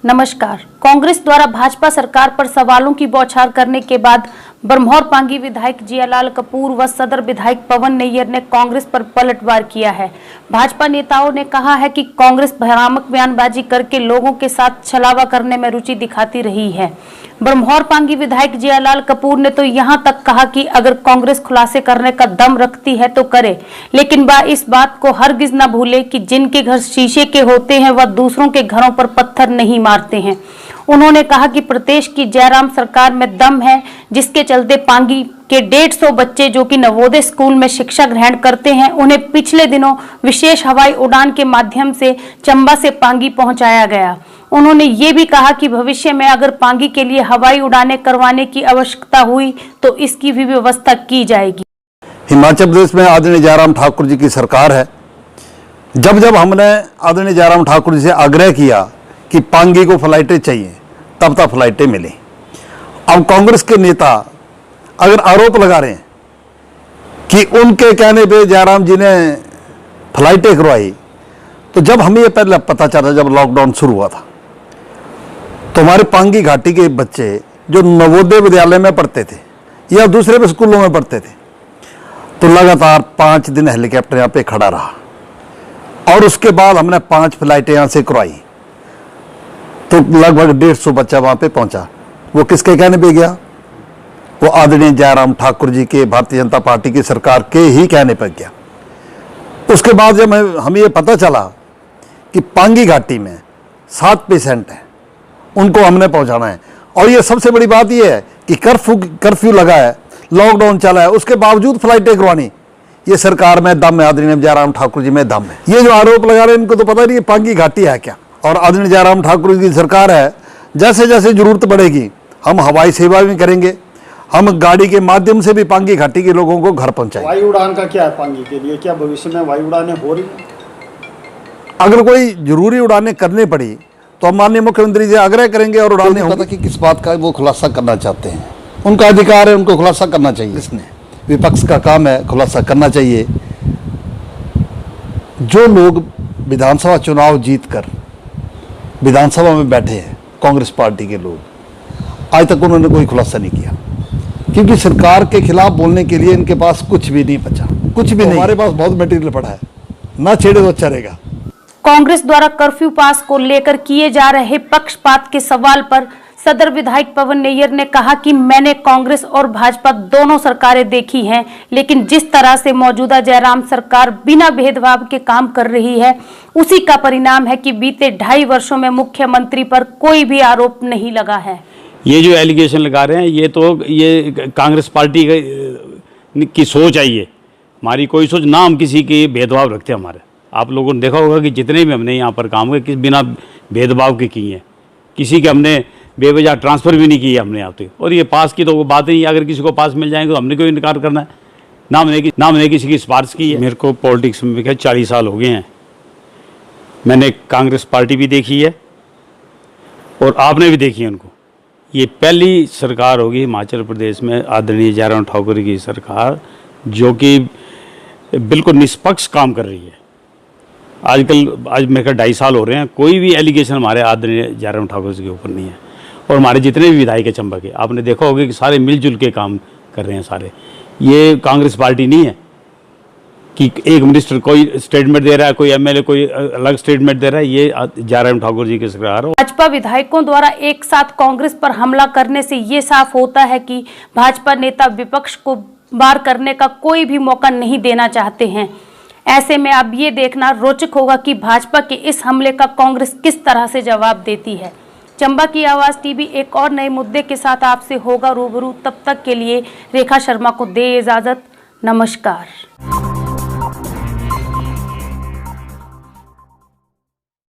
नमस्कार। कांग्रेस द्वारा भाजपा सरकार पर सवालों की बौछार करने के बाद बरमौर पांगी विधायक जियालाल कपूर व सदर विधायक पवन नैयर ने कांग्रेस पर पलटवार किया है। भाजपा नेताओं ने कहा है कि कांग्रेस भ्रामक बयानबाजी करके लोगों के साथ छलावा करने में रुचि दिखाती रही है। बरमौर पांगी विधायक जियालाल कपूर ने तो यहां तक कहा कि अगर कांग्रेस खुलासे करने का दम रखती है तो करे, लेकिन वह इस बात को हरगिज न भूले कि जिनके घर शीशे के होते हैं वह दूसरों के घरों पर पत्थर नहीं मारते हैं। उन्होंने कहा कि प्रदेश की जयराम सरकार में दम है, जिसके चलते पांगी के 150 बच्चे जो कि नवोदय स्कूल में शिक्षा ग्रहण करते हैं, उन्हें पिछले दिनों विशेष हवाई उड़ान के माध्यम से चंबा से पांगी पहुंचाया गया। उन्होंने ये भी कहा कि भविष्य में अगर पांगी के लिए हवाई उड़ानें करवाने की आवश्यकता हुई तो इसकी भी व्यवस्था की जाएगी। हिमाचल प्रदेश में आदरणीय जयराम ठाकुर जी की सरकार है। जब जब हमने आदरणीय जयराम ठाकुर जी से आग्रह किया कि पांगी को फ्लाइटें चाहिए, तब तक फ्लाइटें मिली। अब कांग्रेस के नेता अगर आरोप लगा रहे हैं कि उनके कहने पे जयराम जी ने फ्लाइटें करवाई, तो जब हमें ये पहले पता चला, जब लॉकडाउन शुरू हुआ था, तो हमारे पांगी घाटी के बच्चे जो नवोदय विद्यालय में पढ़ते थे या दूसरे स्कूलों में पढ़ते थे, तो लगातार 5 दिन हेलीकॉप्टर यहाँ पे खड़ा रहा और उसके बाद हमने 5 फ्लाइटें यहाँ से करवाई, तो लगभग 150 बच्चा वहाँ पे पहुँचा। वो किसके कहने पे गया? वो आदरणीय जयराम ठाकुर जी के, भारतीय जनता पार्टी की सरकार के ही कहने पर गया। उसके बाद जब हमें ये पता चला कि पांगी घाटी में 7 पेशेंट हैं, उनको हमने पहुंचाना है, और ये सबसे बड़ी बात ये है कि कर्फ्यू लगा है, लॉकडाउन चला है, उसके बावजूद फ्लाइटें करवानी, ये सरकार में दम है, आदरणीय जयराम ठाकुर जी में दम है। ये जो आरोप लगा रहे हैं, इनको तो पता नहीं पांगी घाटी है क्या। और आदरणीय जयराम ठाकुर जी की सरकार है, जैसे जैसे जरूरत पड़ेगी हम हवाई सेवा भी करेंगे, हम गाड़ी के माध्यम से भी पांगी घाटी के लोगों को घर पहुंचाएंगे। वायु उड़ान का क्या है पांगी के लिए? क्या भविष्य में वायु उड़ानें हो रही? अगर कोई जरूरी उड़ानें करनी पड़ी तो हम माननीय मुख्यमंत्री से आग्रह करेंगे और उड़ानें होंगी। कि किस बात का वो खुलासा करना चाहते हैं, उनका अधिकार है, उनको खुलासा करना चाहिए। इसने विपक्ष का काम है खुलासा करना चाहिए। जो लोग विधानसभा चुनाव जीतकर विधानसभा में बैठे हैं, कांग्रेस पार्टी के लोग, आज तक उन्होंने कोई खुलासा नहीं किया, क्योंकि सरकार के खिलाफ बोलने के लिए इनके पास कुछ भी नहीं बचा, कुछ भी नहीं। हमारे पास बहुत मटेरियल पड़ा है, ना छेड़े तो अच्छा रहेगा। कांग्रेस द्वारा कर्फ्यू पास को लेकर किए जा रहे पक्षपात के सवाल पर सदर विधायक पवन नैयर ने कहा कि मैंने कांग्रेस और भाजपा दोनों सरकारें देखी हैं, लेकिन जिस तरह से मौजूदा जयराम सरकार बिना भेदभाव के काम कर रही है, उसी का परिणाम है कि बीते 2.5 वर्षों में मुख्यमंत्री पर कोई भी आरोप नहीं लगा है। ये जो एलिगेशन लगा रहे हैं, ये कांग्रेस पार्टी की सोच है। ये हमारी कोई सोच ना, हम किसी के भेदभाव रखते हैं। हमारे आप लोगों ने देखा होगा कि जितने भी हमने यहाँ पर काम हुए किस बिना भेदभाव के किए हैं, किसी के हमने बेवजह ट्रांसफ़र भी नहीं किया हमने यहाँ पे। और ये पास की तो वो बात ही, अगर किसी को पास मिल जाएंगे तो हमने क्यों इनकार करना है? ना हमने किसी की सिफारिश की है। मेरे को पॉलिटिक्स में 40 साल हो गए हैं। मैंने कांग्रेस पार्टी भी देखी है और आपने भी देखी है उनको। ये पहली सरकार होगी हिमाचल प्रदेश में आदरणीय जयराम ठाकुर की सरकार, जो कि बिल्कुल निष्पक्ष काम कर रही है। आज मेरे ख्याल 2.5 साल हो रहे हैं, कोई भी एलिगेशन हमारे आदरणीय जयराम ठाकुर जी के ऊपर नहीं है। और हमारे जितने भी विधायक है चंबा के, आपने देखा होगा कि सारे मिलजुल के काम कर रहे हैं सारे। ये कांग्रेस पार्टी नहीं है कि एक मिनिस्टर कोई स्टेटमेंट दे रहा है, कोई एमएलए कोई अलग स्टेटमेंट दे रहा है। ये जयराम ठाकुर जी की सरकार है। भाजपा विधायकों द्वारा एक साथ कांग्रेस पर हमला करने से ये साफ होता है कि भाजपा नेता विपक्ष को बार करने का कोई भी मौका नहीं देना चाहते हैं। ऐसे में अब ये देखना रोचक होगा कि भाजपा के इस हमले का कांग्रेस किस तरह से जवाब देती है। चंबा की आवाज टीवी एक और नए मुद्दे के साथ आपसे होगा रूबरू। तब तक के लिए रेखा शर्मा को दे इजाजत। नमस्कार।